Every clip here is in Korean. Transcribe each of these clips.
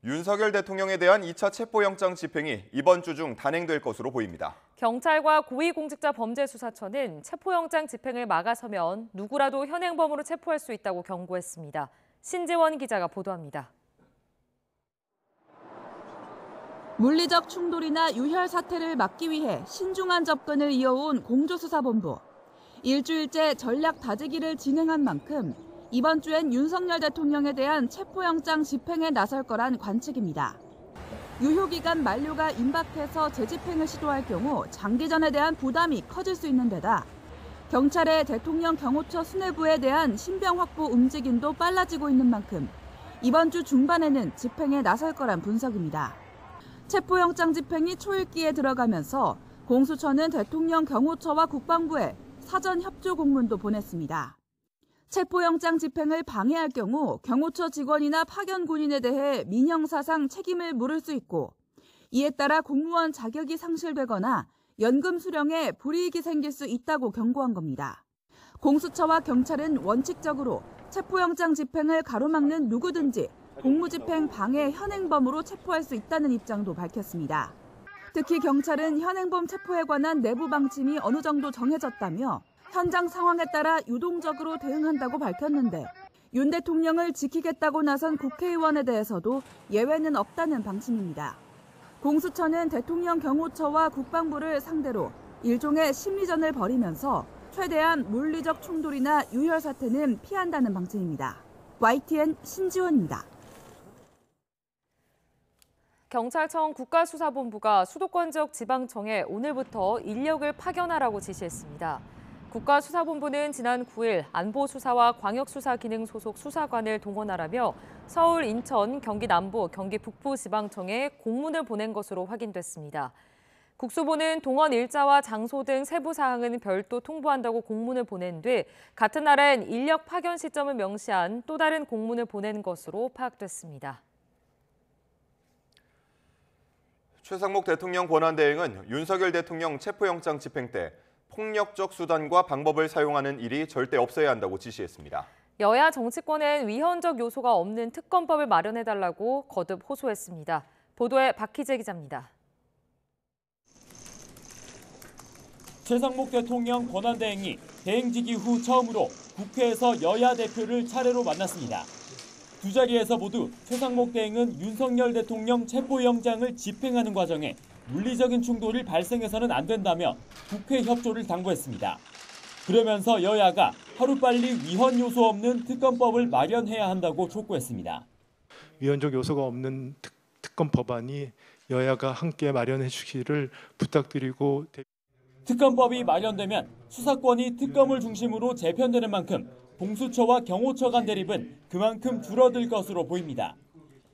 윤석열 대통령에 대한 2차 체포영장 집행이 이번 주 중 단행될 것으로 보입니다. 경찰과 고위공직자범죄수사처는 체포영장 집행을 막아서면 누구라도 현행범으로 체포할 수 있다고 경고했습니다. 신지원 기자가 보도합니다. 물리적 충돌이나 유혈 사태를 막기 위해 신중한 접근을 이어온 공조수사본부. 일주일째 전략 다지기를 진행한 만큼 이번 주엔 윤석열 대통령에 대한 체포영장 집행에 나설 거란 관측입니다. 유효기간 만료가 임박해서 재집행을 시도할 경우 장기전에 대한 부담이 커질 수 있는 데다 경찰의 대통령 경호처 수뇌부에 대한 신병 확보 움직임도 빨라지고 있는 만큼 이번 주 중반에는 집행에 나설 거란 분석입니다. 체포영장 집행이 초읽기에 들어가면서 공수처는 대통령 경호처와 국방부에 사전 협조 공문도 보냈습니다. 체포영장 집행을 방해할 경우 경호처 직원이나 파견 군인에 대해 민형사상 책임을 물을 수 있고 이에 따라 공무원 자격이 상실되거나 연금 수령에 불이익이 생길 수 있다고 경고한 겁니다. 공수처와 경찰은 원칙적으로 체포영장 집행을 가로막는 누구든지 공무집행 방해 현행범으로 체포할 수 있다는 입장도 밝혔습니다. 특히 경찰은 현행범 체포에 관한 내부 방침이 어느 정도 정해졌다며 현장 상황에 따라 유동적으로 대응한다고 밝혔는데 윤 대통령을 지키겠다고 나선 국회의원에 대해서도 예외는 없다는 방침입니다. 공수처는 대통령 경호처와 국방부를 상대로 일종의 심리전을 벌이면서 최대한 물리적 충돌이나 유혈 사태는 피한다는 방침입니다. YTN 신지원입니다. 경찰청 국가수사본부가 수도권 지역 지방청에 오늘부터 인력을 파견하라고 지시했습니다. 국가수사본부는 지난 9일 안보수사와 광역수사 기능 소속 수사관을 동원하라며 서울, 인천, 경기 남부, 경기 북부 지방청에 공문을 보낸 것으로 확인됐습니다. 국수부는 동원 일자와 장소 등 세부 사항은 별도 통보한다고 공문을 보낸 뒤 같은 날엔 인력 파견 시점을 명시한 또 다른 공문을 보낸 것으로 파악됐습니다. 최상목 대통령 권한대행은 윤석열 대통령 체포영장 집행 때 폭력적 수단과 방법을 사용하는 일이 절대 없어야 한다고 지시했습니다. 여야 정치권엔 위헌적 요소가 없는 특검법을 마련해달라고 거듭 호소했습니다. 보도에 박희재 기자입니다. 최상목 대통령 권한대행이 대행직이 후 처음으로 국회에서 여야 대표를 차례로 만났습니다. 두 자리에서 모두 최상목 대행은 윤석열 대통령 체포영장을 집행하는 과정에 물리적인 충돌이 발생해서는 안 된다며 국회 협조를 당부했습니다. 그러면서 여야가 하루빨리 위헌 요소 없는 특검법을 마련해야 한다고 촉구했습니다. 위헌적 요소가 없는 특검 법안이 여야가 함께 마련해 주기를 부탁드리고 특검법이 마련되면 수사권이 특검을 중심으로 재편되는 만큼 공수처와 경호처 간 대립은 그만큼 줄어들 것으로 보입니다.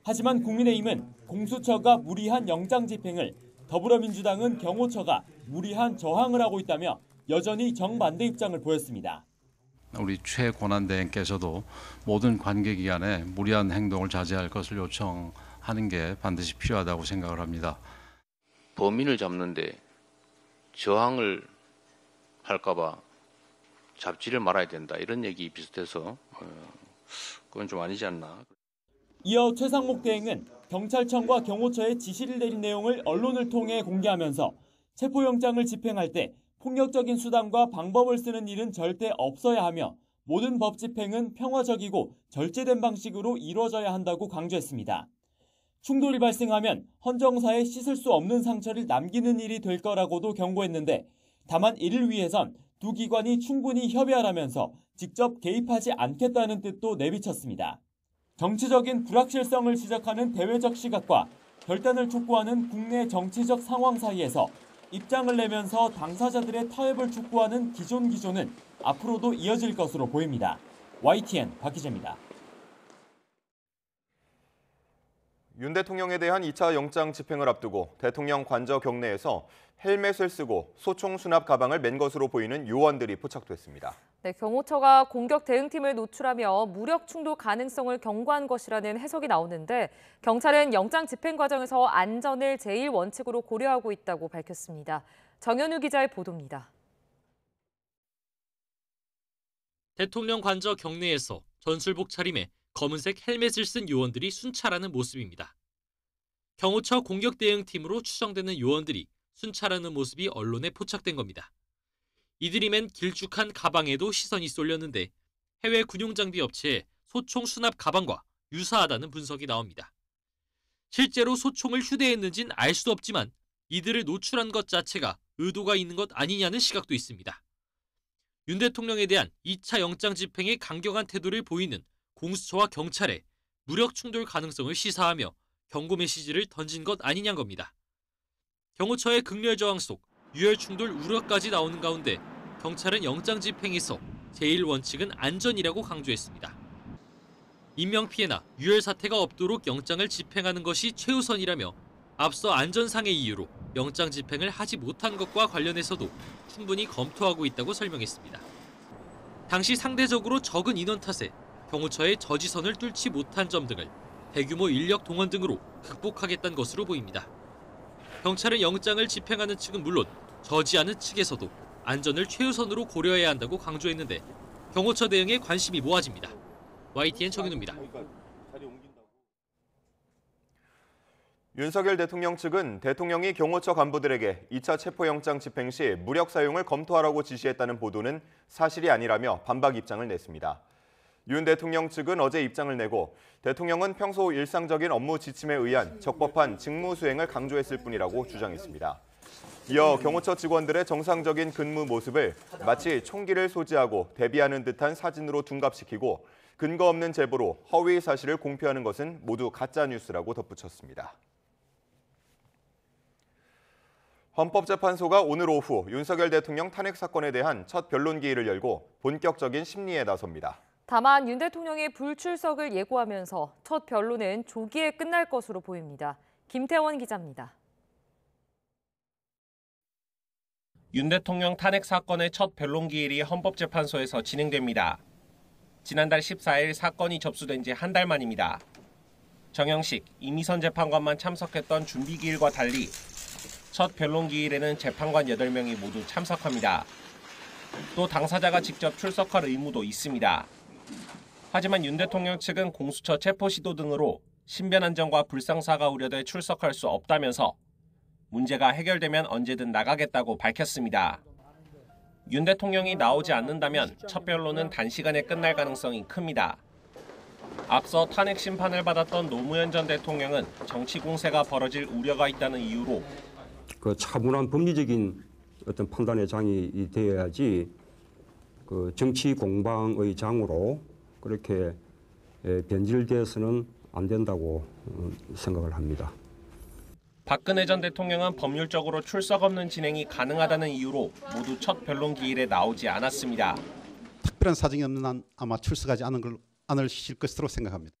하지만 국민의힘은 공수처가 무리한 영장 집행을, 더불어민주당은 경호처가 무리한 저항을 하고 있다며 여전히 정반대 입장을 보였습니다. 우리 최 권한대행께서도 모든 관계기관에 무리한 행동을 자제할 것을 요청하는 게 반드시 필요하다고 생각을 합니다. 범인을 잡는데 저항을 할까 봐 잡지를 말아야 된다, 이런 얘기 비슷해서 그건 좀 아니지 않나. 이어 최상목 대행은 경찰청과 경호처에 지시를 내린 내용을 언론을 통해 공개하면서 체포영장을 집행할 때 폭력적인 수단과 방법을 쓰는 일은 절대 없어야 하며 모든 법 집행은 평화적이고 절제된 방식으로 이루어져야 한다고 강조했습니다. 충돌이 발생하면 헌정사에 씻을 수 없는 상처를 남기는 일이 될 거라고도 경고했는데 다만 이를 위해선 두 기관이 충분히 협의하라면서 직접 개입하지 않겠다는 뜻도 내비쳤습니다. 정치적인 불확실성을 지적하는 대외적 시각과 결단을 촉구하는 국내 정치적 상황 사이에서 입장을 내면서 당사자들의 타협을 촉구하는 기존은 앞으로도 이어질 것으로 보입니다. YTN 박희재입니다. 윤 대통령에 대한 2차 영장 집행을 앞두고 대통령 관저 경내에서 헬멧을 쓰고 소총 수납 가방을 맨 것으로 보이는 요원들이 포착됐습니다. 네, 경호처가 공격 대응팀을 노출하며 무력 충돌 가능성을 경고한 것이라는 해석이 나오는데 경찰은 영장 집행 과정에서 안전을 제일 원칙으로 고려하고 있다고 밝혔습니다. 정현우 기자의 보도입니다. 대통령 관저 경내에서 전술복 차림에 검은색 헬멧을 쓴 요원들이 순찰하는 모습입니다. 경호처 공격대응팀으로 추정되는 요원들이 순찰하는 모습이 언론에 포착된 겁니다. 이들이 맨 길쭉한 가방에도 시선이 쏠렸는데 해외 군용장비 업체의 소총 수납 가방과 유사하다는 분석이 나옵니다. 실제로 소총을 휴대했는진 알 수 없지만 이들을 노출한 것 자체가 의도가 있는 것 아니냐는 시각도 있습니다. 윤 대통령에 대한 2차 영장 집행의 강경한 태도를 보이는 공수처와 경찰의 무력 충돌 가능성을 시사하며 경고 메시지를 던진 것 아니냐는 겁니다. 경호처의 극렬 저항 속 유혈 충돌 우려까지 나오는 가운데 경찰은 영장 집행에서 제1 원칙은 안전이라고 강조했습니다. 인명피해나 유혈 사태가 없도록 영장을 집행하는 것이 최우선이라며 앞서 안전상의 이유로 영장 집행을 하지 못한 것과 관련해서도 충분히 검토하고 있다고 설명했습니다. 당시 상대적으로 적은 인원 탓에 경호처의 저지선을 뚫지 못한 점 등을 대규모 인력 동원 등으로 극복하겠다는 것으로 보입니다. 경찰은 영장을 집행하는 측은 물론 저지하는 측에서도 안전을 최우선으로 고려해야 한다고 강조했는데 경호처 대응에 관심이 모아집니다. YTN 정윤우입니다. 윤석열 대통령 측은 대통령이 경호처 간부들에게 2차 체포영장 집행 시 무력 사용을 검토하라고 지시했다는 보도는 사실이 아니라며 반박 입장을 냈습니다. 윤 대통령 측은 어제 입장을 내고 대통령은 평소 일상적인 업무 지침에 의한 적법한 직무 수행을 강조했을 뿐이라고 주장했습니다. 이어 경호처 직원들의 정상적인 근무 모습을 마치 총기를 소지하고 대비하는 듯한 사진으로 둔갑시키고 근거 없는 제보로 허위 사실을 공표하는 것은 모두 가짜 뉴스라고 덧붙였습니다. 헌법재판소가 오늘 오후 윤석열 대통령 탄핵 사건에 대한 첫 변론 기일을 열고 본격적인 심리에 나섭니다. 다만 윤 대통령의 불출석을 예고하면서 첫 변론은 조기에 끝날 것으로 보입니다. 김태원 기자입니다. 윤 대통령 탄핵 사건의 첫 변론 기일이 헌법재판소에서 진행됩니다. 지난달 14일 사건이 접수된 지 한 달 만입니다. 정영식, 이미선 재판관만 참석했던 준비 기일과 달리 첫 변론 기일에는 재판관 8명이 모두 참석합니다. 또 당사자가 직접 출석할 의무도 있습니다. 하지만 윤 대통령 측은 공수처 체포 시도 등으로 신변 안전과 불상사가 우려돼 출석할 수 없다면서 문제가 해결되면 언제든 나가겠다고 밝혔습니다. 윤 대통령이 나오지 않는다면 첫 변론은 단시간에 끝날 가능성이 큽니다. 앞서 탄핵 심판을 받았던 노무현 전 대통령은 정치 공세가 벌어질 우려가 있다는 이유로 그 차분한 법리적인 어떤 판단의 장이 되어야지 그 정치 공방의 장으로 그렇게 변질돼서는 안 된다고 생각을 합니다. 박근혜 전 대통령은 법률적으로 출석 없는 진행이 가능하다는 이유로 모두 첫 변론 기일에 나오지 않았습니다. 특별한 사정이 없는 한 아마 출석하지 않으실 것으로 생각합니다.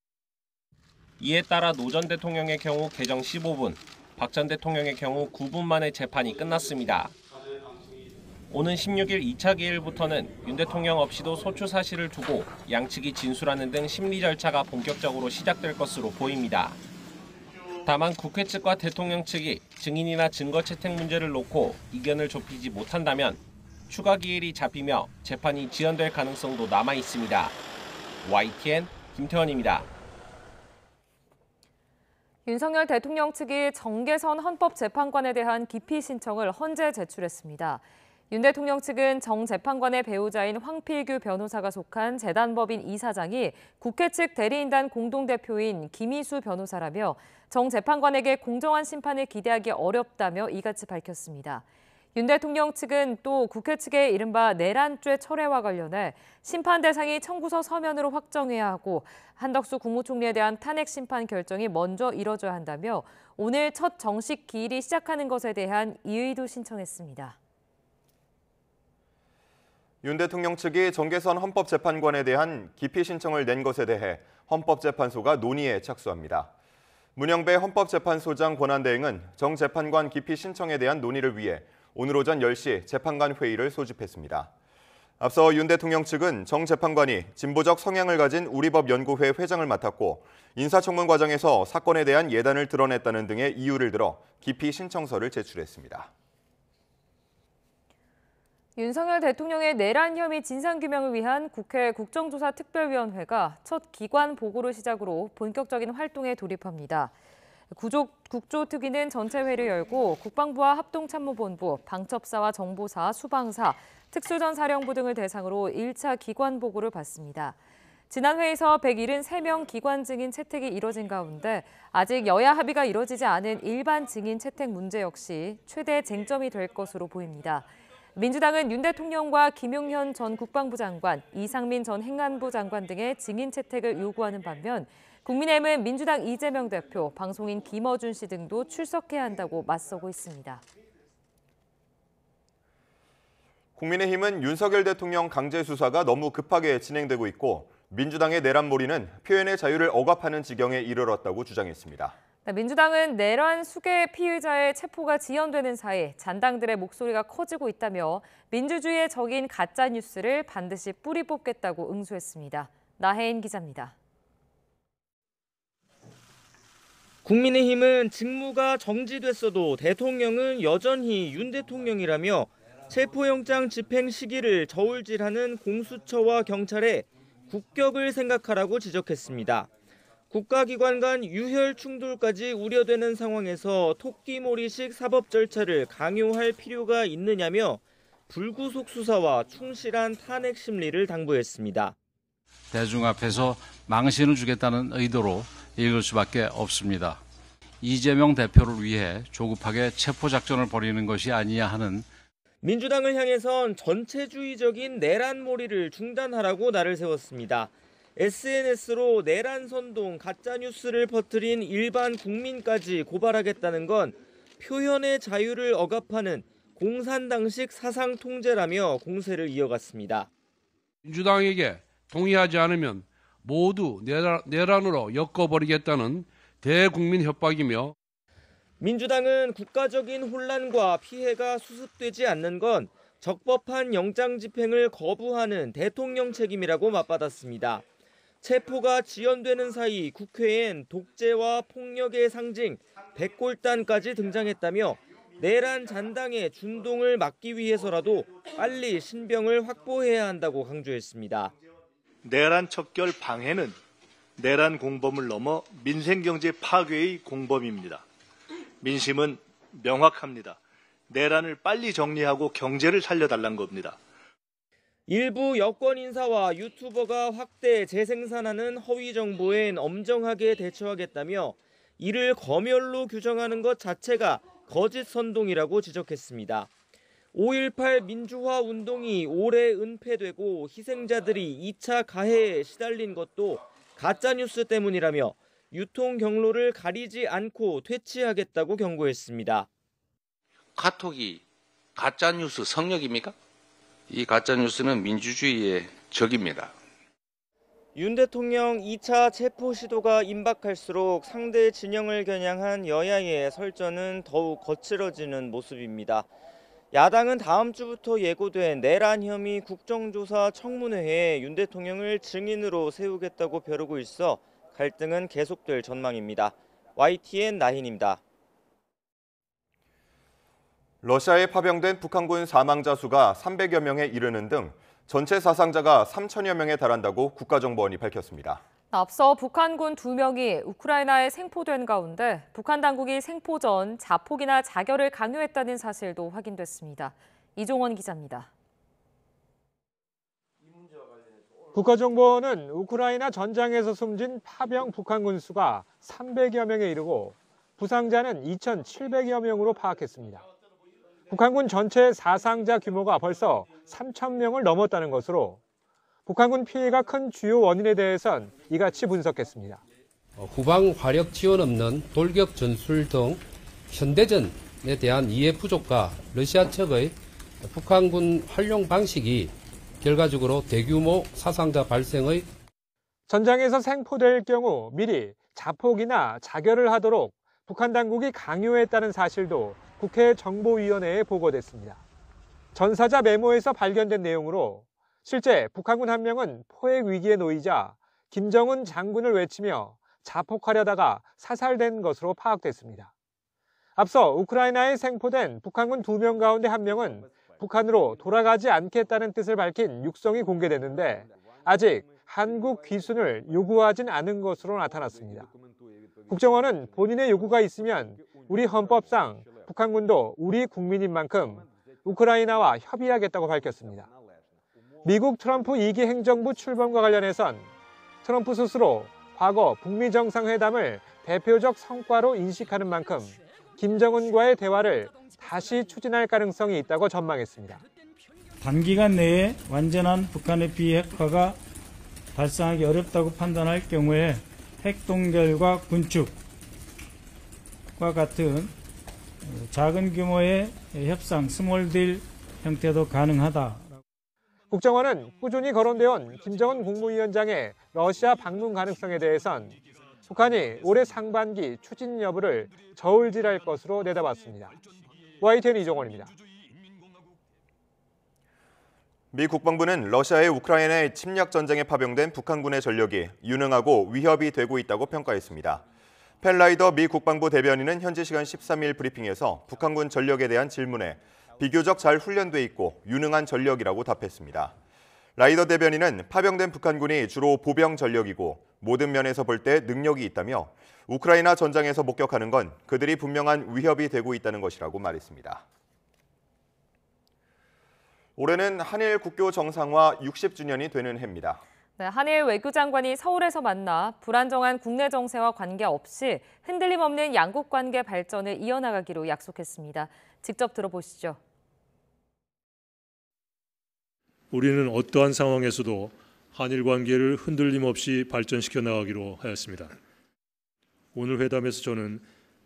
이에 따라 노 전 대통령의 경우 개정 15분, 박 전 대통령의 경우 9분 만에 재판이 끝났습니다. 오는 16일 2차 기일부터는 윤 대통령 없이도 소추 사실을 두고 양측이 진술하는 등 심리 절차가 본격적으로 시작될 것으로 보입니다. 다만 국회 측과 대통령 측이 증인이나 증거 채택 문제를 놓고 이견을 좁히지 못한다면 추가 기일이 잡히며 재판이 지연될 가능성도 남아 있습니다. YTN 김태원입니다. 윤석열 대통령 측이 정계선 헌법재판관에 대한 기피 신청을 헌재 제출했습니다. 윤 대통령 측은 정 재판관의 배우자인 황필규 변호사가 속한 재단법인 이사장이 국회 측 대리인단 공동대표인 김희수 변호사라며 정 재판관에게 공정한 심판을 기대하기 어렵다며 이같이 밝혔습니다. 윤 대통령 측은 또 국회 측의 이른바 내란죄 철회와 관련해 심판 대상이 청구서 서면으로 확정해야 하고 한덕수 국무총리에 대한 탄핵 심판 결정이 먼저 이뤄져야 한다며 오늘 첫 정식 기일이 시작하는 것에 대한 이의도 신청했습니다. 윤 대통령 측이 정계선 헌법재판관에 대한 기피 신청을 낸 것에 대해 헌법재판소가 논의에 착수합니다. 문영배 헌법재판소장 권한대행은 정 재판관 기피 신청에 대한 논의를 위해 오늘 오전 10시 재판관 회의를 소집했습니다. 앞서 윤 대통령 측은 정 재판관이 진보적 성향을 가진 우리법연구회 회장을 맡았고 인사청문 과정에서 사건에 대한 예단을 드러냈다는 등의 이유를 들어 기피 신청서를 제출했습니다. 윤석열 대통령의 내란 혐의 진상규명을 위한 국회 국정조사 특별위원회가 첫 기관 보고를 시작으로 본격적인 활동에 돌입합니다. 국조특위는 전체 회의를 열고 국방부와 합동참모본부, 방첩사와 정보사, 수방사, 특수전사령부 등을 대상으로 1차 기관 보고를 받습니다. 지난 회의에서 173명 기관 증인 채택이 이뤄진 가운데 아직 여야 합의가 이뤄지지 않은 일반 증인 채택 문제 역시 최대 쟁점이 될 것으로 보입니다. 민주당은 윤 대통령과 김용현 전 국방부 장관, 이상민 전 행안부 장관 등의 증인 채택을 요구하는 반면 국민의힘은 민주당 이재명 대표, 방송인 김어준 씨 등도 출석해야 한다고 맞서고 있습니다. 국민의힘은 윤석열 대통령 강제 수사가 너무 급하게 진행되고 있고 민주당의 내란몰이는 표현의 자유를 억압하는 지경에 이르렀다고 주장했습니다. 민주당은 내란 수괴 피의자의 체포가 지연되는 사이 잔당들의 목소리가 커지고 있다며 민주주의의 적인 가짜뉴스를 반드시 뿌리 뽑겠다고 응수했습니다. 나혜인 기자입니다. 국민의힘은 직무가 정지됐어도 대통령은 여전히 윤 대통령이라며 체포영장 집행 시기를 저울질하는 공수처와 경찰의 국격을 생각하라고 지적했습니다. 국가기관 간 유혈 충돌까지 우려되는 상황에서 토끼몰이식 사법 절차를 강요할 필요가 있느냐며 불구속 수사와 충실한 탄핵 심리를 당부했습니다. 대중 앞에서 망신을 주겠다는 의도로 읽을 수밖에 없습니다. 이재명 대표를 위해 조급하게 체포작전을 벌이는 것이 아니냐 하는 민주당을 향해선 전체주의적인 내란몰이를 중단하라고 날을 세웠습니다. SNS로 내란 선동, 가짜뉴스를 퍼뜨린 일반 국민까지 고발하겠다는 건 표현의 자유를 억압하는 공산당식 사상 통제라며 공세를 이어갔습니다. 민주당에게 동의하지 않으면 모두 내란으로 엮어버리겠다는 대국민 협박이며 민주당은 국가적인 혼란과 피해가 수습되지 않는 건 적법한 영장 집행을 거부하는 대통령 책임이라고 맞받았습니다. 체포가 지연되는 사이 국회엔 독재와 폭력의 상징 백골단까지 등장했다며 내란 잔당의 준동을 막기 위해서라도 빨리 신병을 확보해야 한다고 강조했습니다. 내란 척결 방해는 내란 공범을 넘어 민생경제 파괴의 공범입니다. 민심은 명확합니다. 내란을 빨리 정리하고 경제를 살려달라는 겁니다. 일부 여권 인사와 유튜버가 확대 재생산하는 허위 정보엔 엄정하게 대처하겠다며 이를 검열로 규정하는 것 자체가 거짓 선동이라고 지적했습니다. 5.18 민주화 운동이 올해 은폐되고 희생자들이 2차 가해에 시달린 것도 가짜뉴스 때문이라며 유통 경로를 가리지 않고 퇴치하겠다고 경고했습니다. 카톡이 가짜뉴스 성역입니까? 이 가짜뉴스는 민주주의의 적입니다. 윤 대통령 2차 체포 시도가 임박할수록 상대 진영을 겨냥한 여야의 설전은 더욱 거칠어지는 모습입니다. 야당은 다음 주부터 예고된 내란 혐의 국정조사 청문회에 윤 대통령을 증인으로 세우겠다고 벼르고 있어 갈등은 계속될 전망입니다. YTN 나힌입니다. 러시아에 파병된 북한군 사망자 수가 300여 명에 이르는 등 전체 사상자가 3천여 명에 달한다고 국가정보원이 밝혔습니다. 앞서 북한군 2명이 우크라이나에 생포된 가운데 북한 당국이 생포 전 자폭이나 자결을 강요했다는 사실도 확인됐습니다. 이종원 기자입니다. 국가정보원은 우크라이나 전장에서 숨진 파병 북한군 수가 300여 명에 이르고 부상자는 2,700여 명으로 파악했습니다. 북한군 전체 사상자 규모가 벌써 3,000명을 넘었다는 것으로 북한군 피해가 큰 주요 원인에 대해선 이같이 분석했습니다. 후방 화력 지원 없는 돌격 전술 등 현대전에 대한 이해 부족과 러시아 측의 북한군 활용 방식이 결과적으로 대규모 사상자 발생의 전장에서 생포될 경우 미리 자폭이나 자결을 하도록 북한 당국이 강요했다는 사실도 국회 정보위원회에 보고됐습니다. 전사자 메모에서 발견된 내용으로 실제 북한군 한 명은 포획 위기에 놓이자 김정은 장군을 외치며 자폭하려다가 사살된 것으로 파악됐습니다. 앞서 우크라이나에 생포된 북한군 2명 가운데 1명은 북한으로 돌아가지 않겠다는 뜻을 밝힌 육성이 공개됐는데 아직 한국 귀순을 요구하진 않은 것으로 나타났습니다. 국정원은 본인의 요구가 있으면 우리 헌법상 북한군도 우리 국민인 만큼 우크라이나와 협의하겠다고 밝혔습니다. 미국 트럼프 2기 행정부 출범과 관련해선 트럼프 스스로 과거 북미 정상회담을 대표적 성과로 인식하는 만큼 김정은과의 대화를 다시 추진할 가능성이 있다고 전망했습니다. 단기간 내에 완전한 북한의 비핵화가 달성하기 어렵다고 판단할 경우에 핵동결과 군축과 같은 작은 규모의 협상, 스몰딜 형태도 가능하다. 국정원은 꾸준히 거론되어 온 김정은 국무위원장의 러시아 방문 가능성에 대해선 북한이 올해 상반기 추진 여부를 저울질할 것으로 내다봤습니다. YTN 이종원입니다. 미 국방부는 러시아의 우크라이나의 침략 전쟁에 파병된 북한군의 전력이 유능하고 위협이 되고 있다고 평가했습니다. 펠라이더 미 국방부 대변인은 현지 시간 13일 브리핑에서 북한군 전력에 대한 질문에 비교적 잘 훈련돼 있고 유능한 전력이라고 답했습니다. 라이더 대변인은 파병된 북한군이 주로 보병 전력이고 모든 면에서 볼 때 능력이 있다며 우크라이나 전장에서 목격하는 건 그들이 분명한 위협이 되고 있다는 것이라고 말했습니다. 올해는 한일 국교 정상화 60주년이 되는 해입니다. 네, 한일 외교장관이 서울에서 만나 불안정한 국내 정세와 관계없이 흔들림 없는 양국 관계 발전을 이어나가기로 약속했습니다. 직접 들어보시죠. 우리는 어떠한 상황에서도 한일 관계를 흔들림 없이 발전시켜 나가기로 하였습니다. 오늘 회담에서 저는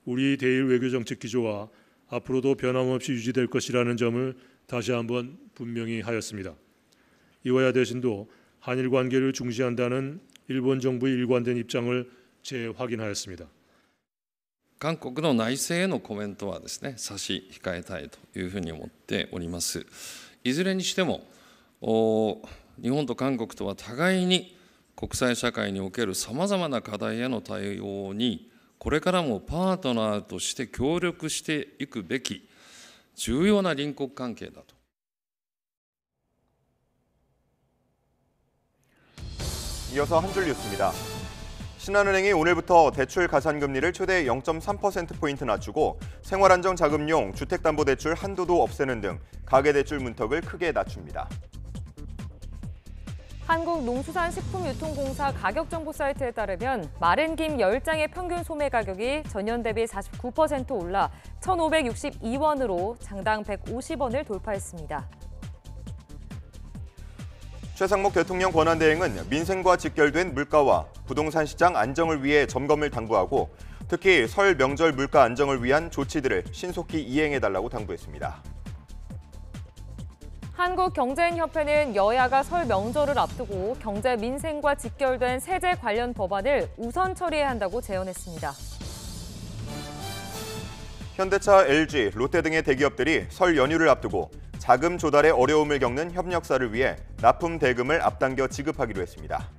우리 대일 외교정책 기조와 앞으로도 변함없이 유지될 것이라는 점을 다시 한번 분명히 하였습니다. 이와야 대신도 한일 관계를 중시한다는 일본 정부의 일관된 입장을 재확인하였습니다. 韓国の内政へのコメントはですね、差し控えたいというふうに思っております。いずれにしても日本と韓国とは互いに国際社会におけるさまざまな課題への対応にこれからもパートナーとして協力していくべき重要な隣国関係だと。 이어서 한 줄 뉴스입니다. 신한은행이 오늘부터 대출 가산금리를 최대 0.3%포인트 낮추고 생활안정자금용 주택담보대출 한도도 없애는 등 가계대출 문턱을 크게 낮춥니다. 한국농수산식품유통공사 가격정보 사이트에 따르면 마른 김 10장의 평균 소매 가격이 전년 대비 49% 올라 1,562원으로 장당 150원을 돌파했습니다. 최상목 대통령 권한대행은 민생과 직결된 물가와 부동산 시장 안정을 위해 점검을 당부하고 특히 설 명절 물가 안정을 위한 조치들을 신속히 이행해달라고 당부했습니다. 한국경제인협회는 여야가 설 명절을 앞두고 경제 민생과 직결된 세제 관련 법안을 우선 처리해야 한다고 제언했습니다. 현대차, LG, 롯데 등의 대기업들이 설 연휴를 앞두고 자금 조달에 어려움을 겪는 협력사를 위해 납품 대금을 앞당겨 지급하기로 했습니다.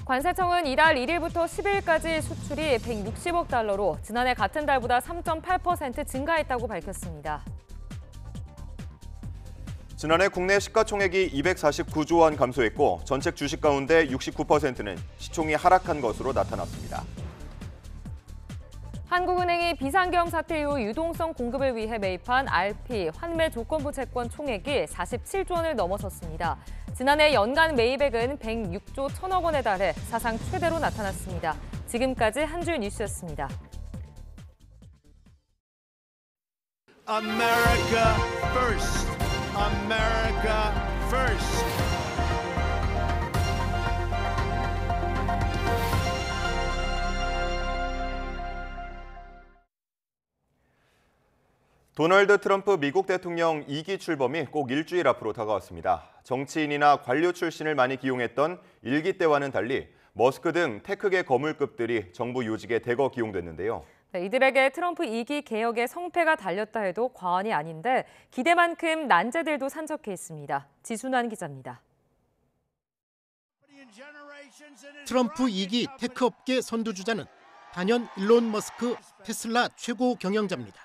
관세청은 이달 1일부터 10일까지 수출이 160억 달러로 지난해 같은 달보다 3.8% 증가했다고 밝혔습니다. 지난해 국내 시가총액이 249조 원 감소했고 전체 주식 가운데 69%는 시총이 하락한 것으로 나타났습니다. 한국은행이 비상경 사태 이후 유동성 공급을 위해 매입한 RP 환매 조건부 채권 총액이 47조 원을 넘어섰습니다. 지난해 연간 매입액은 106조 1천억 원에 달해 사상 최대로 나타났습니다. 지금까지 한 줄 뉴스였습니다. America first. America first. 도널드 트럼프 미국 대통령 2기 출범이 꼭 일주일 앞으로 다가왔습니다. 정치인이나 관료 출신을 많이 기용했던 1기 때와는 달리 머스크 등 테크계 거물급들이 정부 요직에 대거 기용됐는데요. 네, 이들에게 트럼프 2기 개혁의 성패가 달렸다 해도 과언이 아닌데 기대만큼 난제들도 산적해 있습니다. 지순환 기자입니다. 트럼프 2기 테크업계 선두주자는 단연 일론 머스크 테슬라 최고 경영자입니다.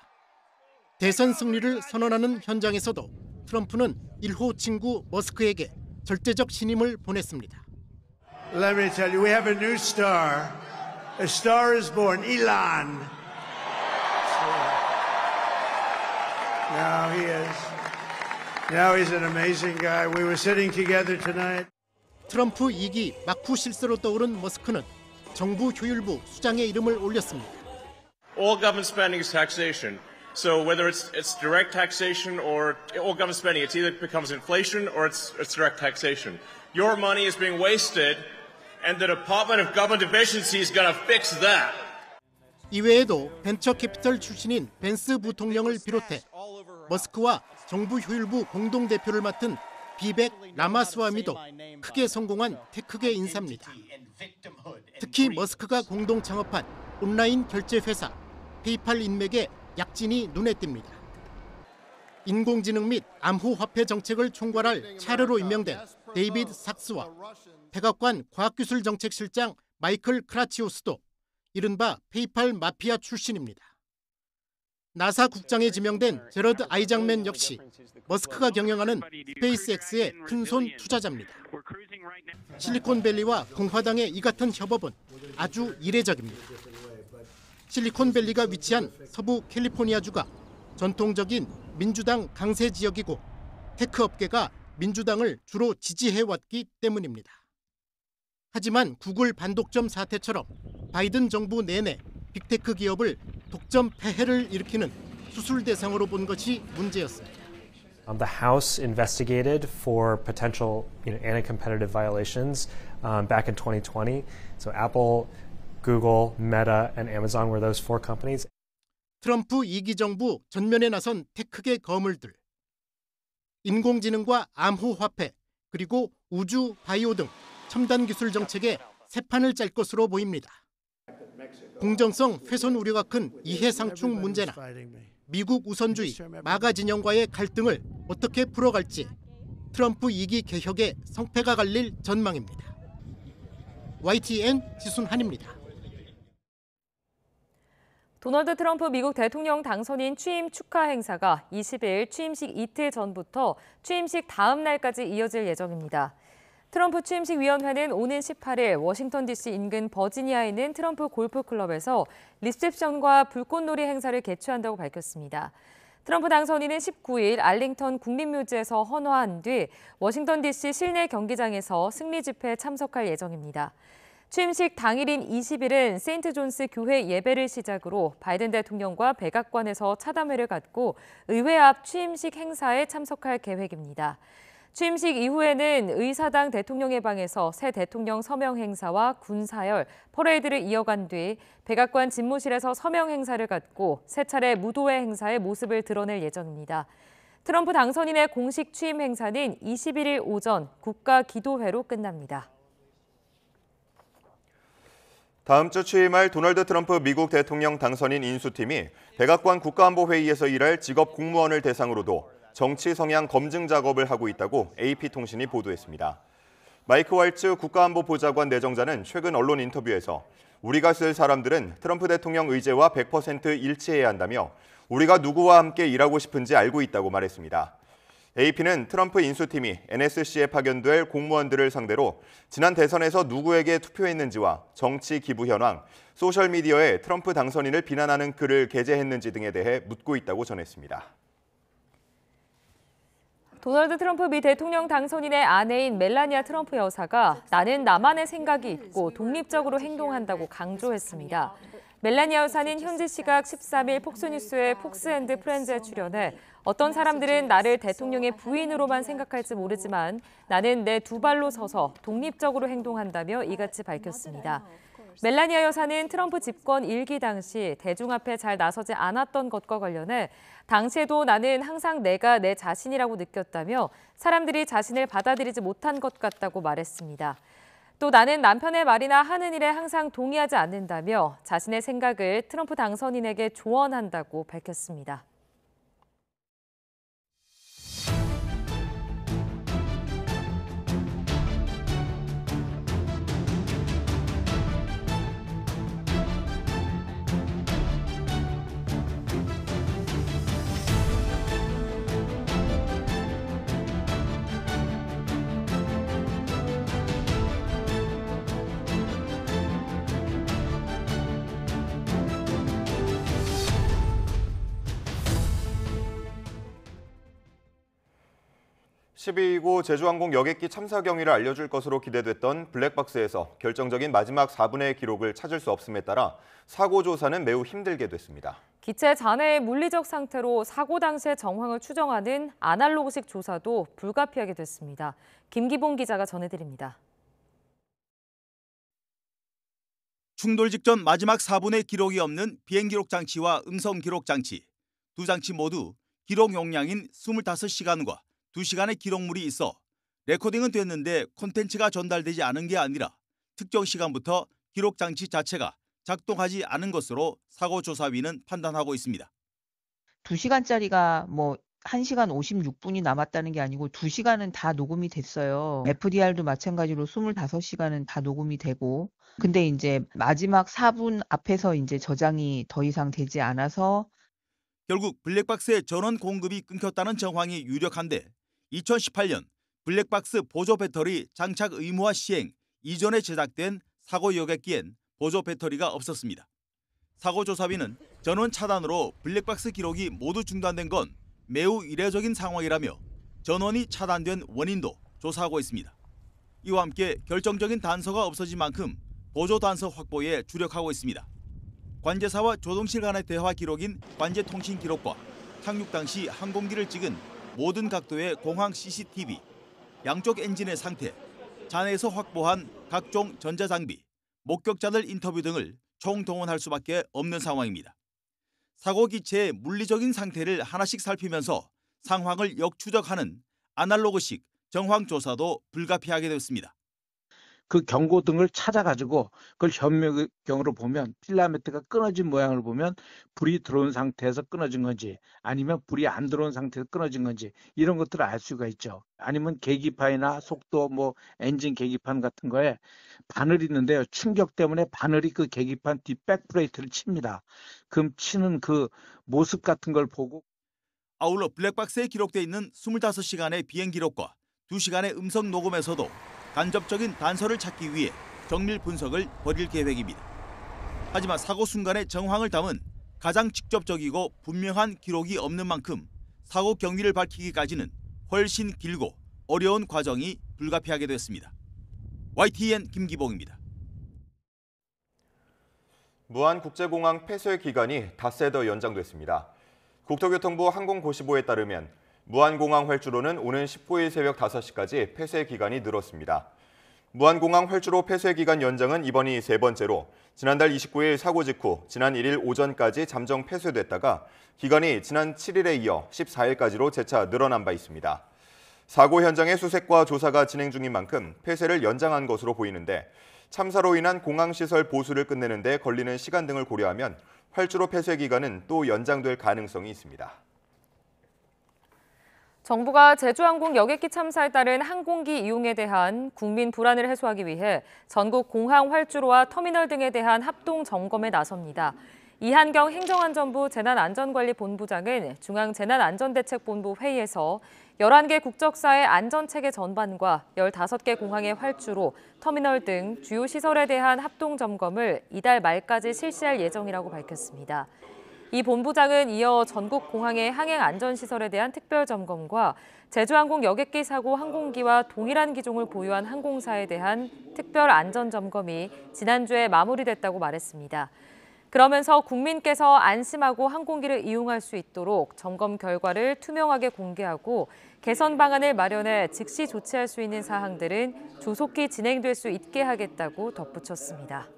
대선 승리를 선언하는 현장에서도 트럼프는 1호 친구 머스크에게 절대적 신임을 보냈습니다. Let me tell you, we have a new star. A star is born, Elon. Now he is. Now he's an amazing guy. We were sitting together tonight. 트럼프 2기 막후 실세로 떠오른 머스크는 정부 효율부 수장의 이름을 올렸습니다. All government spending is taxation. So whether it's direct taxation or all government spending, it either becomes inflation or it's direct taxation. Your money is being wasted, and the Department of Government Efficiency is going to fix that. 이외에도 벤처 캐피털 출신인 벤스 부통령을 비롯해 머스크와 정부 효율부 공동대표를 맡은 비백 라마스와미도 크게 성공한 테크계 인사입니다. 특히 머스크가 공동 창업한 온라인 결제 회사 페이팔 인맥의 약진이 눈에 띕니다. 인공지능 및 암호화폐 정책을 총괄할 차르로 임명된 데이비드 삭스와 백악관 과학기술정책실장 마이클 크라치오스도 이른바 페이팔 마피아 출신입니다. 나사 국장에 지명된 제러드 아이작맨 역시 머스크가 경영하는 스페이스X의 큰손 투자자입니다. 실리콘밸리와 공화당의 이 같은 협업은 아주 이례적입니다. 실리콘밸리가 위치한 서부 캘리포니아주가 전통적인 민주당 강세 지역이고 테크 업계가 민주당을 주로 지지해왔기 때문입니다. 하지만 구글 반독점 사태처럼 바이든 정부 내내 빅테크 기업을 독점 폐해를 일으키는 수술 대상으로 본 것이 문제였습니다. The House investigated for potential anti-competitive violations back in 2020. So Apple, Google, Meta, and Amazon were those four companies. 트럼프 2기 정부 전면에 나선 테크계 거물들. 인공지능과 암호화폐, 그리고 우주, 바이오 등 첨단 기술 정책에 새 판을 짤 것으로 보입니다. 공정성 훼손 우려가 큰 이해상충 문제나 미국 우선주의, 마가 진영과의 갈등을 어떻게 풀어갈지 트럼프 2기 개혁의 성패가 갈릴 전망입니다. YTN 지순한입니다. 도널드 트럼프 미국 대통령 당선인 취임 축하 행사가 20일 취임식 이틀 전부터 취임식 다음 날까지 이어질 예정입니다. 트럼프 취임식 위원회는 오는 18일 워싱턴 DC 인근 버지니아에 있는 트럼프 골프클럽에서 리셉션과 불꽃놀이 행사를 개최한다고 밝혔습니다. 트럼프 당선인은 19일 알링턴 국립묘지에서 헌화한 뒤 워싱턴 DC 실내 경기장에서 승리 집회에 참석할 예정입니다. 취임식 당일인 20일은 세인트 존스 교회 예배를 시작으로 바이든 대통령과 백악관에서 차담회를 갖고 의회 앞 취임식 행사에 참석할 계획입니다. 취임식 이후에는 의사당 대통령의 방에서 새 대통령 서명 행사와 군사열, 퍼레이드를 이어간 뒤 백악관 집무실에서 서명 행사를 갖고 세 차례 무도회 행사의 모습을 드러낼 예정입니다. 트럼프 당선인의 공식 취임 행사는 21일 오전 국가기도회로 끝납니다. 다음 주 취임할 도널드 트럼프 미국 대통령 당선인 인수팀이 백악관 국가안보회의에서 일할 직업 공무원을 대상으로도 정치 성향 검증 작업을 하고 있다고 AP통신이 보도했습니다. 마이크 왈츠 국가안보보좌관 내정자는 최근 언론 인터뷰에서 우리가 쓸 사람들은 트럼프 대통령 의제와 100% 일치해야 한다며 우리가 누구와 함께 일하고 싶은지 알고 있다고 말했습니다. AP는 트럼프 인수팀이 NSC에 파견될 공무원들을 상대로 지난 대선에서 누구에게 투표했는지와 정치 기부 현황, 소셜미디어에 트럼프 당선인을 비난하는 글을 게재했는지 등에 대해 묻고 있다고 전했습니다. 도널드 트럼프 미 대통령 당선인의 아내인 멜라니아 트럼프 여사가 나는 나만의 생각이 있고 독립적으로 행동한다고 강조했습니다. 멜라니아 여사는 현지 시각 13일 폭스뉴스의 폭스앤드 프렌즈에 출연해 어떤 사람들은 나를 대통령의 부인으로만 생각할지 모르지만 나는 내 두 발로 서서 독립적으로 행동한다며 이같이 밝혔습니다. 멜라니아 여사는 트럼프 집권 1기 당시 대중 앞에 잘 나서지 않았던 것과 관련해 당시에도 나는 항상 내가 내 자신이라고 느꼈다며 사람들이 자신을 받아들이지 못한 것 같다고 말했습니다. 또 나는 남편의 말이나 하는 일에 항상 동의하지 않는다며 자신의 생각을 트럼프 당선인에게 조언한다고 밝혔습니다. 12고 제주항공 여객기 참사 경위를 알려줄 것으로 기대됐던 블랙박스에서 결정적인 마지막 4분의 기록을 찾을 수 없음에 따라 사고 조사는 매우 힘들게 됐습니다. 기체 잔해의 물리적 상태로 사고 당시의 정황을 추정하는 아날로그식 조사도 불가피하게 됐습니다. 김기봉 기자가 전해드립니다. 충돌 직전 마지막 4분의 기록이 없는 비행 기록 장치와 음성 기록 장치. 두 장치 모두 기록 용량인 25시간과 2시간의 기록물이 있어 레코딩은 됐는데 콘텐츠가 전달되지 않은 게 아니라 특정 시간부터 기록 장치 자체가 작동하지 않은 것으로 사고조사위는 판단하고 있습니다. 2시간짜리가 뭐 1시간 56분이 남았다는 게 아니고 2시간은 다 녹음이 됐어요. FDR도 마찬가지로 25시간은 다 녹음이 되고. 근데 이제 마지막 4분 앞에서 이제 저장이 더 이상 되지 않아서 결국 블랙박스의 전원 공급이 끊겼다는 정황이 유력한데 2018년 블랙박스 보조 배터리 장착 의무화 시행 이전에 제작된 사고 여객기엔 보조 배터리가 없었습니다. 사고조사위는 전원 차단으로 블랙박스 기록이 모두 중단된 건 매우 이례적인 상황이라며 전원이 차단된 원인도 조사하고 있습니다. 이와 함께 결정적인 단서가 없어진 만큼 보조 단서 확보에 주력하고 있습니다. 관제사와 조종실 간의 대화 기록인 관제 통신 기록과 착륙 당시 항공기를 찍은 모든 각도의 공항 CCTV, 양쪽 엔진의 상태, 잔해에서 확보한 각종 전자장비, 목격자들 인터뷰 등을 총동원할 수밖에 없는 상황입니다. 사고 기체의 물리적인 상태를 하나씩 살피면서 상황을 역추적하는 아날로그식 정황 조사도 불가피하게 됐습니다. 그 경고등을 찾아가지고 그걸 현미경으로 보면 필라멘트가 끊어진 모양을 보면 불이 들어온 상태에서 끊어진 건지 아니면 불이 안 들어온 상태에서 끊어진 건지 이런 것들을 알 수가 있죠. 아니면 계기판이나 속도 엔진 계기판 같은 거에 바늘이 있는데요. 충격 때문에 바늘이 그 계기판 뒷 백플레이트를 칩니다. 그럼 치는 그 모습 같은 걸 보고 아울러 블랙박스에 기록돼 있는 25시간의 비행 기록과 2시간의 음성 녹음에서도 간접적인 단서를 찾기 위해 정밀 분석을 벌일 계획입니다. 하지만 사고 순간의 정황을 담은 가장 직접적이고 분명한 기록이 없는 만큼 사고 경위를 밝히기까지는 훨씬 길고 어려운 과정이 불가피하게 됐습니다. YTN 김기봉입니다. 무안국제공항 폐쇄 기간이 닷새 더 연장됐습니다. 국토교통부 항공고시보에 따르면 무안공항 활주로는 오는 19일 새벽 5시까지 폐쇄 기간이 늘었습니다. 무안공항 활주로 폐쇄 기간 연장은 이번이 세 번째로 지난달 29일 사고 직후 지난 1일 오전까지 잠정 폐쇄됐다가 기간이 지난 7일에 이어 14일까지로 재차 늘어난 바 있습니다. 사고 현장의 수색과 조사가 진행 중인 만큼 폐쇄를 연장한 것으로 보이는데 참사로 인한 공항시설 보수를 끝내는 데 걸리는 시간 등을 고려하면 활주로 폐쇄 기간은 또 연장될 가능성이 있습니다. 정부가 제주항공 여객기 참사에 따른 항공기 이용에 대한 국민 불안을 해소하기 위해 전국 공항 활주로와 터미널 등에 대한 합동 점검에 나섭니다. 이한경 행정안전부 재난안전관리본부장은 중앙재난안전대책본부 회의에서 11개 국적사의 안전체계 전반과 15개 공항의 활주로, 터미널 등 주요 시설에 대한 합동 점검을 이달 말까지 실시할 예정이라고 밝혔습니다. 이 본부장은 이어 전국 공항의 항행 안전시설에 대한 특별 점검과 제주항공 여객기 사고 항공기와 동일한 기종을 보유한 항공사에 대한 특별 안전 점검이 지난주에 마무리됐다고 말했습니다. 그러면서 국민께서 안심하고 항공기를 이용할 수 있도록 점검 결과를 투명하게 공개하고 개선 방안을 마련해 즉시 조치할 수 있는 사항들은 조속히 진행될 수 있게 하겠다고 덧붙였습니다.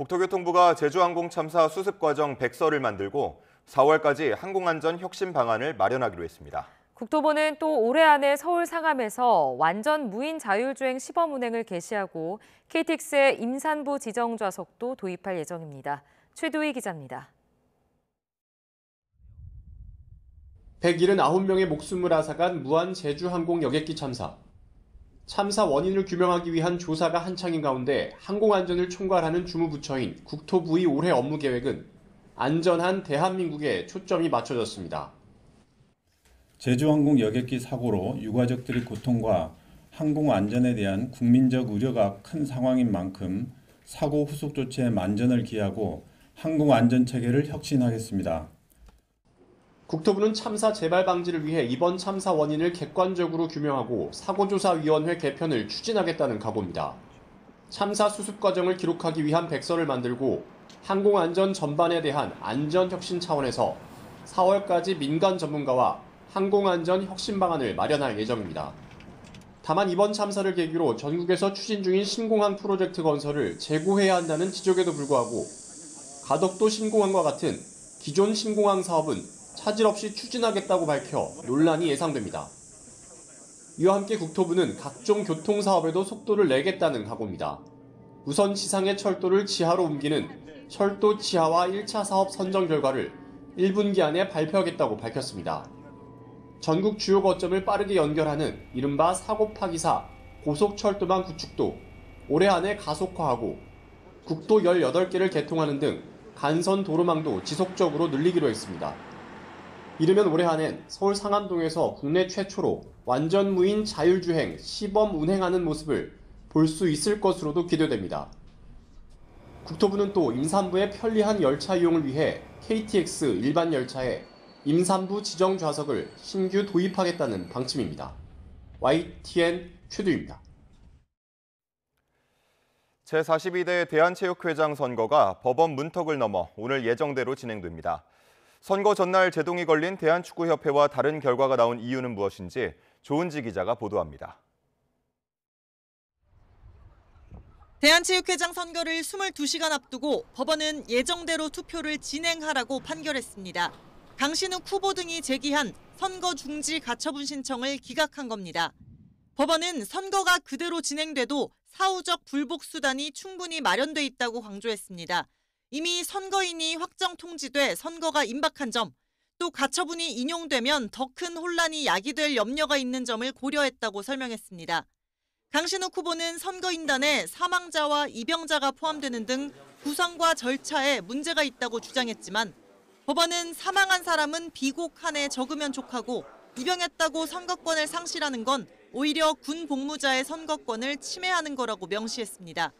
국토교통부가 제주항공 참사 수습 과정 백서를 만들고 4월까지 항공안전 혁신 방안을 마련하기로 했습니다. 국토부는 또 올해 안에 서울 상암에서 완전 무인 자율주행 시범 운행을 개시하고 KTX의 임산부 지정 좌석도 도입할 예정입니다. 최도희 기자입니다. 179명의 목숨을 앗아간 무안 제주항공 여객기 참사. 참사 원인을 규명하기 위한 조사가 한창인 가운데 항공안전을 총괄하는 주무부처인 국토부의 올해 업무 계획은 안전한 대한민국에 초점이 맞춰졌습니다. 제주항공 여객기 사고로 유가족들의 고통과 항공 안전에 대한 국민적 우려가 큰 상황인 만큼 사고 후속 조치에 만전을 기하고 항공 안전 체계를 혁신하겠습니다. 국토부는 참사 재발 방지를 위해 이번 참사 원인을 객관적으로 규명하고 사고조사위원회 개편을 추진하겠다는 각오입니다. 참사 수습 과정을 기록하기 위한 백서를 만들고 항공안전 전반에 대한 안전혁신 차원에서 4월까지 민간 전문가와 항공안전 혁신 방안을 마련할 예정입니다. 다만 이번 참사를 계기로 전국에서 추진 중인 신공항 프로젝트 건설을 재고해야 한다는 지적에도 불구하고 가덕도 신공항과 같은 기존 신공항 사업은 차질 없이 추진하겠다고 밝혀 논란이 예상됩니다. 이와 함께 국토부는 각종 교통사업에도 속도를 내겠다는 각오입니다. 우선 지상의 철도를 지하로 옮기는 철도 지하화 1차 사업 선정 결과를 1분기 안에 발표하겠다고 밝혔습니다. 전국 주요 거점을 빠르게 연결하는 이른바 사고 파기사 고속철도망 구축도 올해 안에 가속화하고 국도 18개를 개통하는 등 간선 도로망도 지속적으로 늘리기로 했습니다. 이르면 올해 안엔 서울 상암동에서 국내 최초로 완전 무인 자율주행 시범 운행하는 모습을 볼 수 있을 것으로도 기대됩니다. 국토부는 또 임산부의 편리한 열차 이용을 위해 KTX 일반 열차에 임산부 지정 좌석을 신규 도입하겠다는 방침입니다. YTN 최두입니다. 제42대 대한체육회장 선거가 법원 문턱을 넘어 오늘 예정대로 진행됩니다. 선거 전날 제동이 걸린 대한축구협회와 다른 결과가 나온 이유는 무엇인지 조은지 기자가 보도합니다. 대한체육회장 선거를 22시간 앞두고 법원은 예정대로 투표를 진행하라고 판결했습니다. 강신욱 후보 등이 제기한 선거 중지 가처분 신청을 기각한 겁니다. 법원은 선거가 그대로 진행돼도 사후적 불복 수단이 충분히 마련돼 있다고 강조했습니다. 이미 선거인이 확정 통지돼 선거가 임박한 점, 또 가처분이 인용되면 더 큰 혼란이 야기될 염려가 있는 점을 고려했다고 설명했습니다. 강신욱 후보는 선거인단에 사망자와 입영자가 포함되는 등 구성과 절차에 문제가 있다고 주장했지만 법원은 사망한 사람은 비고 칸에 적으면 족하고 입영했다고 선거권을 상실하는 건 오히려 군 복무자의 선거권을 침해하는 거라고 명시했습니다.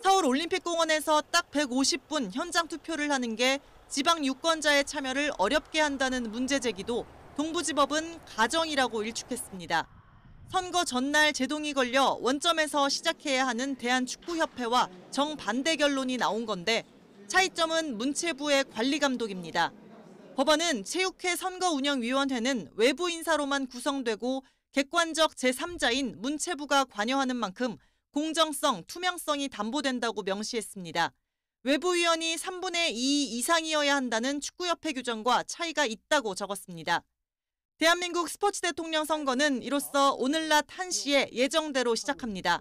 서울올림픽공원에서 딱 150분 현장 투표를 하는 게 지방 유권자의 참여를 어렵게 한다는 문제 제기도 동부지법은 가정이라고 일축했습니다. 선거 전날 제동이 걸려 원점에서 시작해야 하는 대한축구협회와 정반대 결론이 나온 건데 차이점은 문체부의 관리 감독입니다. 법원은 체육회 선거운영위원회는 외부 인사로만 구성되고 객관적 제3자인 문체부가 관여하는 만큼 공정성, 투명성이 담보된다고 명시했습니다. 외부위원이 3분의 2 이상이어야 한다는 축구협회 규정과 차이가 있다고 적었습니다. 대한민국 스포츠 대통령 선거는 이로써 오늘 낮 1시에 예정대로 시작합니다.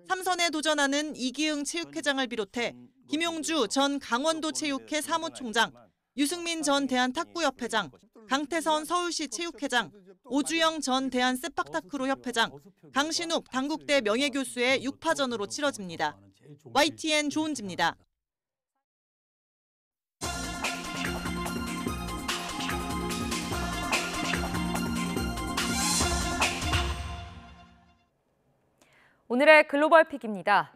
3선에 도전하는 이기흥 체육회장을 비롯해 김용주 전 강원도 체육회 사무총장, 유승민 전 대한탁구협회장, 강태선 서울시 체육회장, 오주영 전 대한 세팍타크로 협회장, 강신욱 당국대 명예교수의 6파전으로 치러집니다. YTN 조은지입니다. 오늘의 글로벌 픽입니다.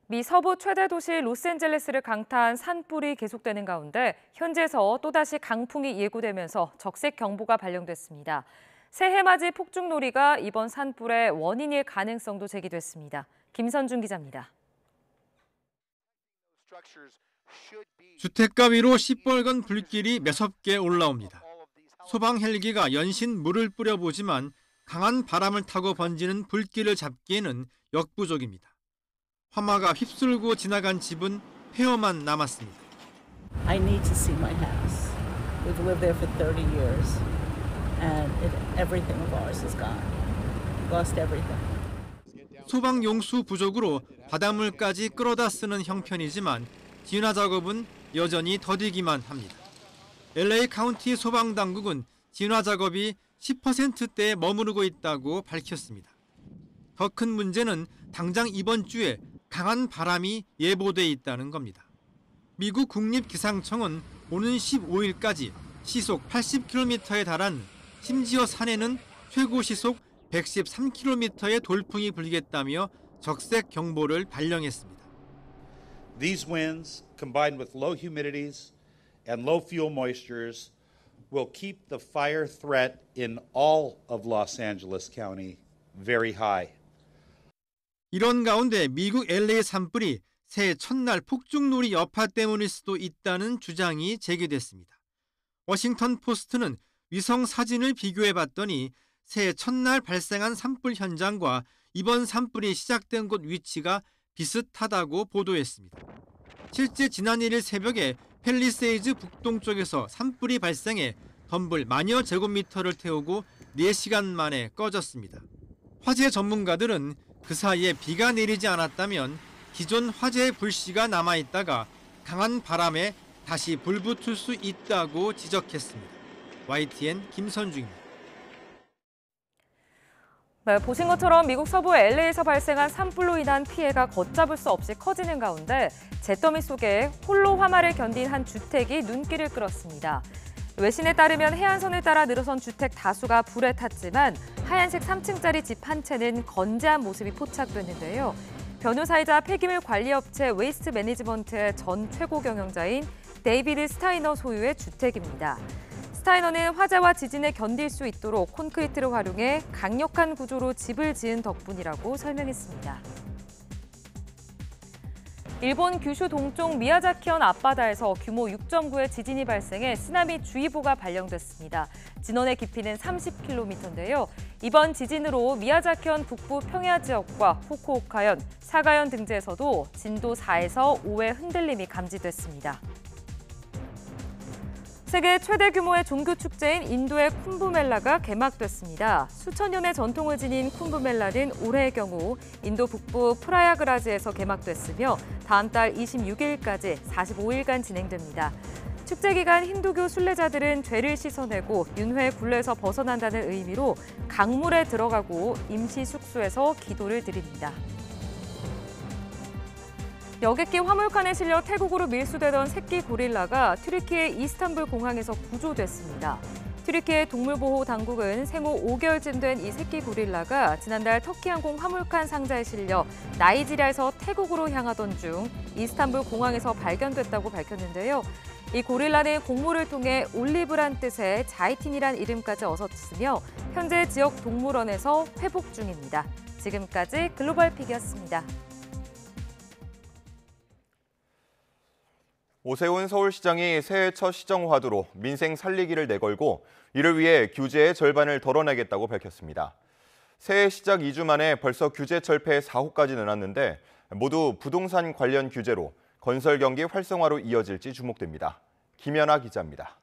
미 서부 최대 도시 로스앤젤레스를 강타한 산불이 계속되는 가운데 현지에서 또다시 강풍이 예고되면서 적색 경보가 발령됐습니다. 새해맞이 폭죽놀이가 이번 산불의 원인일 가능성도 제기됐습니다. 김선중 기자입니다. 주택가 위로 시뻘건 불길이 매섭게 올라옵니다. 소방 헬기가 연신 물을 뿌려보지만 강한 바람을 타고 번지는 불길을 잡기에는 역부족입니다. 화마가 휩쓸고 지나간 집은 폐허만 남았습니다. I need to see my house. We've lived there for 30 years and everything of ours is gone. Lost everything. 소방 용수 부족으로 바닷물까지 끌어다 쓰는 형편이지만 진화 작업은 여전히 더디기만 합니다. LA 카운티 소방 당국은 진화 작업이 10%대에 머무르고 있다고 밝혔습니다. 더 큰 문제는 당장 이번 주에 강한 바람이 예보돼 있다는 겁니다. 미국 국립기상청은 오는 15일까지 시속 80km에 달한, 심지어 산에는 최고 시속 113km의 돌풍이 불겠다며 적색 경보를 발령했습니다. These winds, combined with low humidities and low fuel moistures, will keep the fire threat in all of Los Angeles County very high. 이런 가운데 미국 LA 산불이 새해 첫날 폭죽놀이 여파 때문일 수도 있다는 주장이 제기됐습니다. 워싱턴 포스트는 위성 사진을 비교해 봤더니 새해 첫날 발생한 산불 현장과 이번 산불이 시작된 곳 위치가 비슷하다고 보도했습니다. 실제 지난 1일 새벽에 팰리세이즈 북동쪽에서 산불이 발생해 덤불 만여 제곱미터를 태우고 4시간 만에 꺼졌습니다. 화재 전문가들은 그 사이에 비가 내리지 않았다면 기존 화재의 불씨가 남아있다가 강한 바람에 다시 불붙을 수 있다고 지적했습니다. YTN 김선중입니다. 네, 보신 것처럼 미국 서부 LA에서 발생한 산불로 인한 피해가 걷잡을 수 없이 커지는 가운데 잿더미 속에 홀로 화마를 견딘 한 주택이 눈길을 끌었습니다. 외신에 따르면 해안선을 따라 늘어선 주택 다수가 불에 탔지만 하얀색 3층짜리 집 한 채는 건재한 모습이 포착됐는데요. 변호사이자 폐기물 관리업체 웨이스트 매니지먼트의 전 최고 경영자인 데이비드 스타이너 소유의 주택입니다. 스타이너는 화재와 지진에 견딜 수 있도록 콘크리트를 활용해 강력한 구조로 집을 지은 덕분이라고 설명했습니다. 일본 규슈 동쪽 미야자키현 앞바다에서 규모 6.9의 지진이 발생해 쓰나미 주의보가 발령됐습니다. 진원의 깊이는 30km인데요. 이번 지진으로 미야자키현 북부 평야 지역과 후쿠오카현, 사가현 등지에서도 진도 4에서 5의 흔들림이 감지됐습니다. 세계 최대 규모의 종교 축제인 인도의 쿰브멜라가 개막됐습니다. 수천 년의 전통을 지닌 쿰브멜라는 올해의 경우 인도 북부 프라야그라즈에서 개막됐으며 다음 달 26일까지 45일간 진행됩니다. 축제 기간 힌두교 순례자들은 죄를 씻어내고 윤회 굴레에서 벗어난다는 의미로 강물에 들어가고 임시 숙소에서 기도를 드립니다. 여객기 화물칸에 실려 태국으로 밀수되던 새끼 고릴라가 튀르키예 이스탄불 공항에서 구조됐습니다. 튀르키예 동물보호 당국은 생후 5개월쯤 된 이 새끼 고릴라가 지난달 터키항공 화물칸 상자에 실려 나이지리아에서 태국으로 향하던 중 이스탄불 공항에서 발견됐다고 밝혔는데요. 이 고릴라는 공모를 통해 올리브란 뜻의 자이틴이란 이름까지 얻었으며 현재 지역 동물원에서 회복 중입니다. 지금까지 글로벌 픽이었습니다. 오세훈 서울시장이 새해 첫 시정화두로 민생 살리기를 내걸고 이를 위해 규제의 절반을 덜어내겠다고 밝혔습니다. 새해 시작 2주 만에 벌써 규제 철폐 4호까지 늘었는데 모두 부동산 관련 규제로 건설 경기 활성화로 이어질지 주목됩니다. 김연아 기자입니다.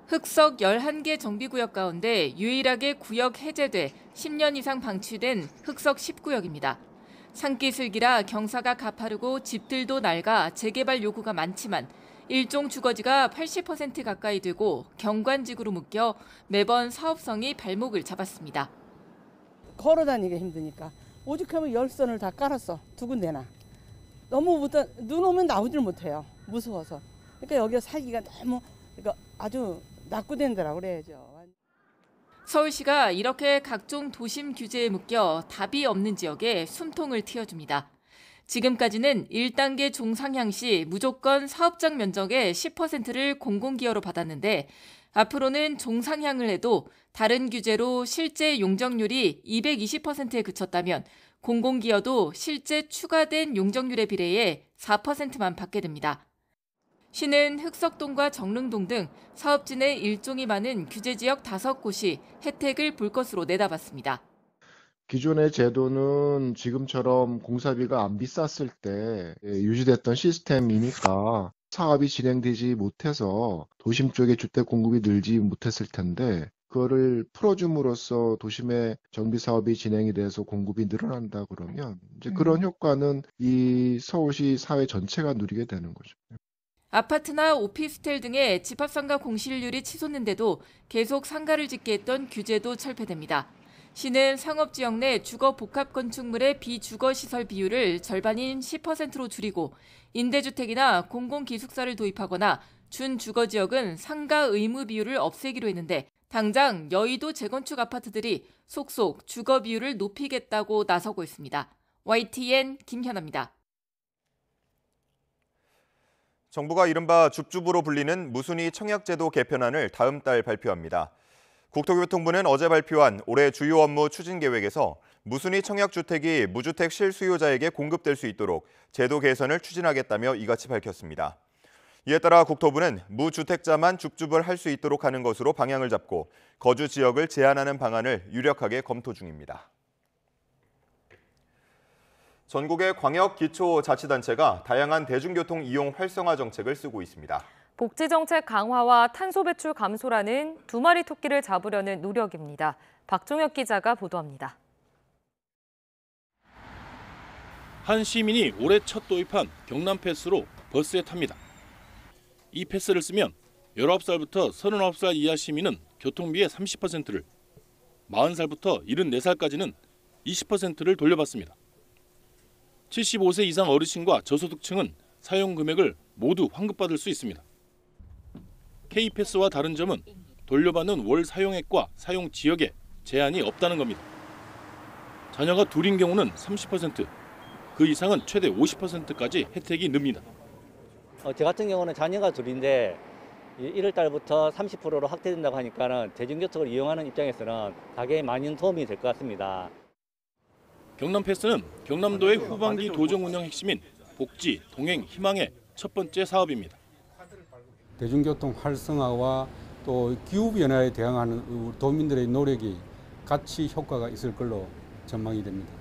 흑석 11개 정비구역 가운데 유일하게 구역 해제돼 10년 이상 방치된 흑석 10구역입니다. 산기슭이라 경사가 가파르고 집들도 낡아 재개발 요구가 많지만 일종 주거지가 80% 가까이 되고 경관지구로 묶여 매번 사업성이 발목을 잡았습니다. 걸어다니기 힘드니까 오죽하면 열선을 다 깔았어, 두 군데나. 너무 눈 오면 나오질 못해요, 무서워서. 그러니까 여기서 살기가 너무 아주 낙후된 데라고 그래야죠. 서울시가 이렇게 각종 도심 규제에 묶여 답이 없는 지역에 숨통을 틔워줍니다. 지금까지는 1단계 종상향 시 무조건 사업장 면적의 10%를 공공기여로 받았는데 앞으로는 종상향을 해도 다른 규제로 실제 용적률이 220%에 그쳤다면 공공기여도 실제 추가된 용적률에 비례해 4%만 받게 됩니다. 시는 흑석동과 정릉동 등 사업진의 일종이 많은 규제지역 5곳이 혜택을 볼 것으로 내다봤습니다. 기존의 제도는 지금처럼 공사비가 안 비쌌을 때 유지됐던 시스템이니까 사업이 진행되지 못해서 도심 쪽에 주택 공급이 늘지 못했을 텐데 그거를 풀어줌으로써 도심의 정비 사업이 진행이 돼서 공급이 늘어난다 그러면 이제 그런 효과는 이 서울시 사회 전체가 누리게 되는 거죠. 아파트나 오피스텔 등의 집합상가 공실률이 치솟는데도 계속 상가를 짓게 했던 규제도 철폐됩니다. 시는 상업지역 내 주거 복합 건축물의 비주거 시설 비율을 절반인 10%로 줄이고 임대주택이나 공공기숙사를 도입하거나 준주거지역은 상가 의무 비율을 없애기로 했는데 당장 여의도 재건축 아파트들이 속속 주거 비율을 높이겠다고 나서고 있습니다. YTN 김현아입니다. 정부가 이른바 줍줍으로 불리는 무순위 청약제도 개편안을 다음 달 발표합니다. 국토교통부는 어제 발표한 올해 주요 업무 추진 계획에서 무순위 청약주택이 무주택 실수요자에게 공급될 수 있도록 제도 개선을 추진하겠다며 이같이 밝혔습니다. 이에 따라 국토부는 무주택자만 줍줍을 할 수 있도록 하는 것으로 방향을 잡고 거주 지역을 제한하는 방안을 유력하게 검토 중입니다. 전국의 광역기초자치단체가 다양한 대중교통 이용 활성화 정책을 쓰고 있습니다. 복지정책 강화와 탄소 배출 감소라는 두 마리 토끼를 잡으려는 노력입니다. 박종혁 기자가 보도합니다. 한 시민이 올해 첫 도입한 경남 패스로 버스에 탑니다. 이 패스를 쓰면 19살부터 39살 이하 시민은 교통비의 30%를, 40살부터 74살까지는 20%를 돌려받습니다. 75세 이상 어르신과 저소득층은 사용 금액을 모두 환급받을 수 있습니다. K패스와 다른 점은 돌려받는 월 사용액과 사용 지역에 제한이 없다는 겁니다. 자녀가 둘인 경우는 30%, 그 이상은 최대 50%까지 혜택이 늡니다. 저 같은 경우는 자녀가 둘인데 1월 달부터 30%로 확대된다고 하니까는 대중교통을 이용하는 입장에서는 가게에 많은 도움이 될 것 같습니다. 경남 패스는 경남도의 후반기 도정 운영 핵심인 복지, 동행, 희망의 첫 번째 사업입니다. 대중교통 활성화와 또 기후 변화에 대응하는 도민들의 노력이 같이 효과가 있을 걸로 전망이 됩니다.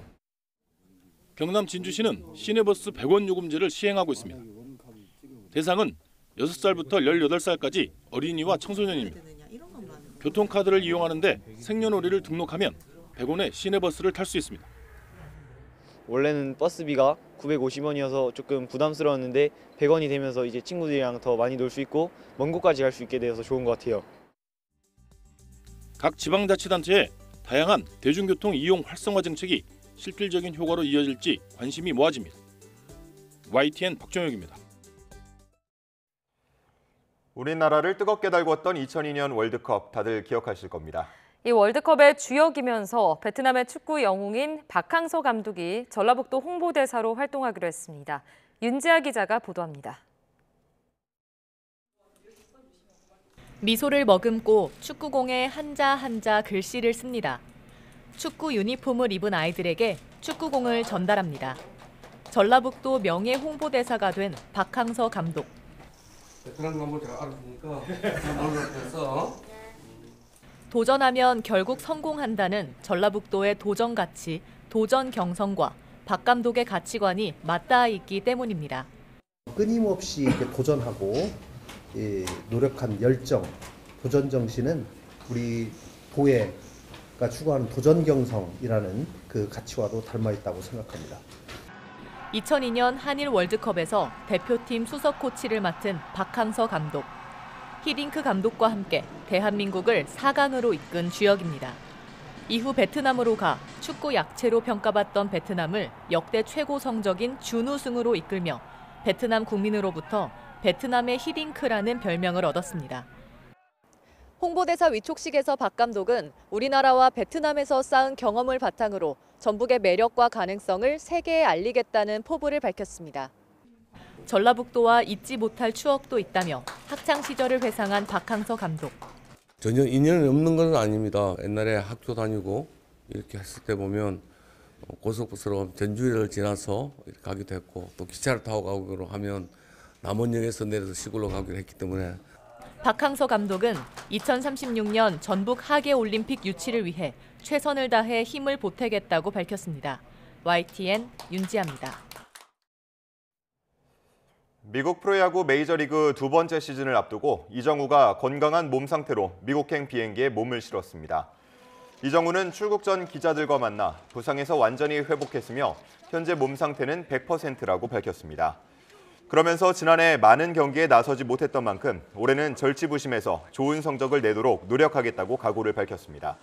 경남 진주시는 시내버스 100원 요금제를 시행하고 있습니다. 대상은 6살부터 18살까지 어린이와 청소년입니다. 교통카드를 이용하는데 생년월일을 등록하면 100원의 시내버스를 탈 수 있습니다. 원래는 버스비가 950원이어서 조금 부담스러웠는데 100원이 되면서 이제 친구들이랑 더 많이 놀 수 있고 먼 곳까지 갈 수 있게 되어서 좋은 것 같아요. 각 지방자치단체의 다양한 대중교통 이용 활성화 정책이 실질적인 효과로 이어질지 관심이 모아집니다. YTN 박정혁입니다. 우리나라를 뜨겁게 달궜던 2002년 월드컵 다들 기억하실 겁니다. 이 월드컵의 주역이면서 베트남의 축구 영웅인 박항서 감독이 전라북도 홍보대사로 활동하기로 했습니다. 윤지아 기자가 보도합니다. 미소를 머금고 축구공에 한자 한자 글씨를 씁니다. 축구 유니폼을 입은 아이들에게 축구공을 전달합니다. 전라북도 명예 홍보대사가 된 박항서 감독. 베트남 감독 제가 알았으니까 놀랍해서 도전하면 결국 성공한다는 전라북도의 도전 가치, 도전 경성과 박 감독의 가치관이 맞닿아 있기 때문입니다. 끊임없이 이렇게 도전하고 노력한 열정, 도전 정신은 우리 도예가 추구하는 도전 경성이라는 그 가치와도 닮아 있다고 생각합니다. 2002년 한일 월드컵에서 대표팀 수석 코치를 맡은 박항서 감독. 히딩크 감독과 함께 대한민국을 4강으로 이끈 주역입니다. 이후 베트남으로 가 축구 약체로 평가받던 베트남을 역대 최고 성적인 준우승으로 이끌며 베트남 국민으로부터 베트남의 히딩크라는 별명을 얻었습니다. 홍보대사 위촉식에서 박 감독은 우리나라와 베트남에서 쌓은 경험을 바탕으로 전북의 매력과 가능성을 세계에 알리겠다는 포부를 밝혔습니다. 전라북도와 잊지 못할 추억도 있다며 학창 시절을 회상한 박항서 감독. 전혀 인연이 없는 건 아닙니다. 옛날에 학교 다니고 이렇게 했을 때 보면 고속버스로 전주를 지나서 이렇게 가기도 했고 또 기차를 타고 가기로 하면 남원역에서 내려서 시골로 가기로 했기 때문에. 박항서 감독은 2036년 전북 하계올림픽 유치를 위해 최선을 다해 힘을 보태겠다고 밝혔습니다. YTN 윤지아입니다. 미국 프로야구 메이저리그 두 번째 시즌을 앞두고 이정우가 건강한 몸 상태로 미국행 비행기에 몸을 실었습니다. 이정우는 출국 전 기자들과 만나 부상에서 완전히 회복했으며 현재 몸 상태는 100%라고 밝혔습니다. 그러면서 지난해 많은 경기에 나서지 못했던 만큼 올해는 절치부심해서 좋은 성적을 내도록 노력하겠다고 각오를 밝혔습니다.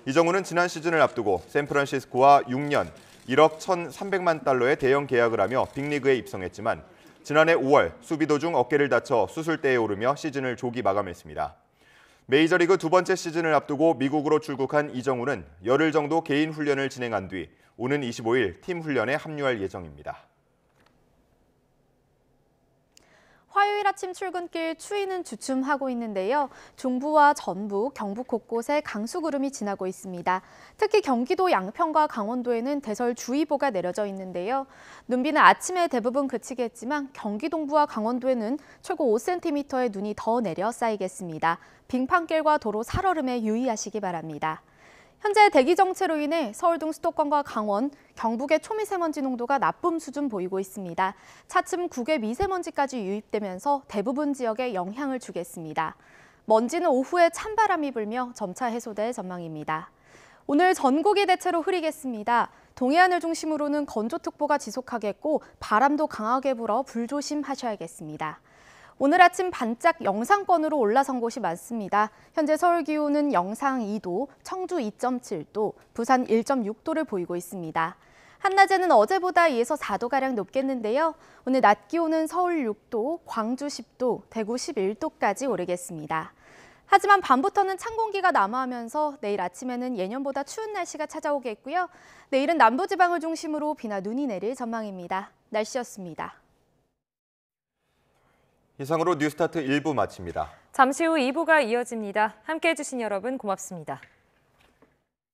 이정우는 지난 시즌을 앞두고 샌프란시스코와 6년 1억 1,300만 달러의 대형 계약을 하며 빅리그에 입성했지만 지난해 5월 수비 도중 어깨를 다쳐 수술대에 오르며 시즌을 조기 마감했습니다. 메이저리그 두 번째 시즌을 앞두고 미국으로 출국한 이정우는 열흘 정도 개인 훈련을 진행한 뒤 오는 25일 팀 훈련에 합류할 예정입니다. 화요일 아침 출근길 추위는 주춤하고 있는데요. 중부와 전북, 경북 곳곳에 강수구름이 지나고 있습니다. 특히 경기도 양평과 강원도에는 대설주의보가 내려져 있는데요. 눈비는 아침에 대부분 그치겠지만 경기 동부와 강원도에는 최고 5cm의 눈이 더 내려 쌓이겠습니다. 빙판길과 도로 살얼음에 유의하시기 바랍니다. 현재 대기 정체로 인해 서울 등 수도권과 강원, 경북의 초미세먼지 농도가 나쁨 수준 보이고 있습니다. 차츰 국외 미세먼지까지 유입되면서 대부분 지역에 영향을 주겠습니다. 먼지는 오후에 찬바람이 불며 점차 해소될 전망입니다. 오늘 전국이 대체로 흐리겠습니다. 동해안을 중심으로는 건조특보가 지속하겠고 바람도 강하게 불어 불조심하셔야겠습니다. 오늘 아침 반짝 영상권으로 올라선 곳이 많습니다. 현재 서울 기온은 영상 2도, 청주 2.7도, 부산 1.6도를 보이고 있습니다. 한낮에는 어제보다 2에서 4도가량 높겠는데요. 오늘 낮 기온은 서울 6도, 광주 10도, 대구 11도까지 오르겠습니다. 하지만 밤부터는 찬 공기가 남하하면서 내일 아침에는 예년보다 추운 날씨가 찾아오겠고요. 내일은 남부지방을 중심으로 비나 눈이 내릴 전망입니다. 날씨였습니다. 이상으로 뉴스타트 1부 마칩니다. 잠시 후 2부가 이어집니다. 함께해 주신 여러분 고맙습니다.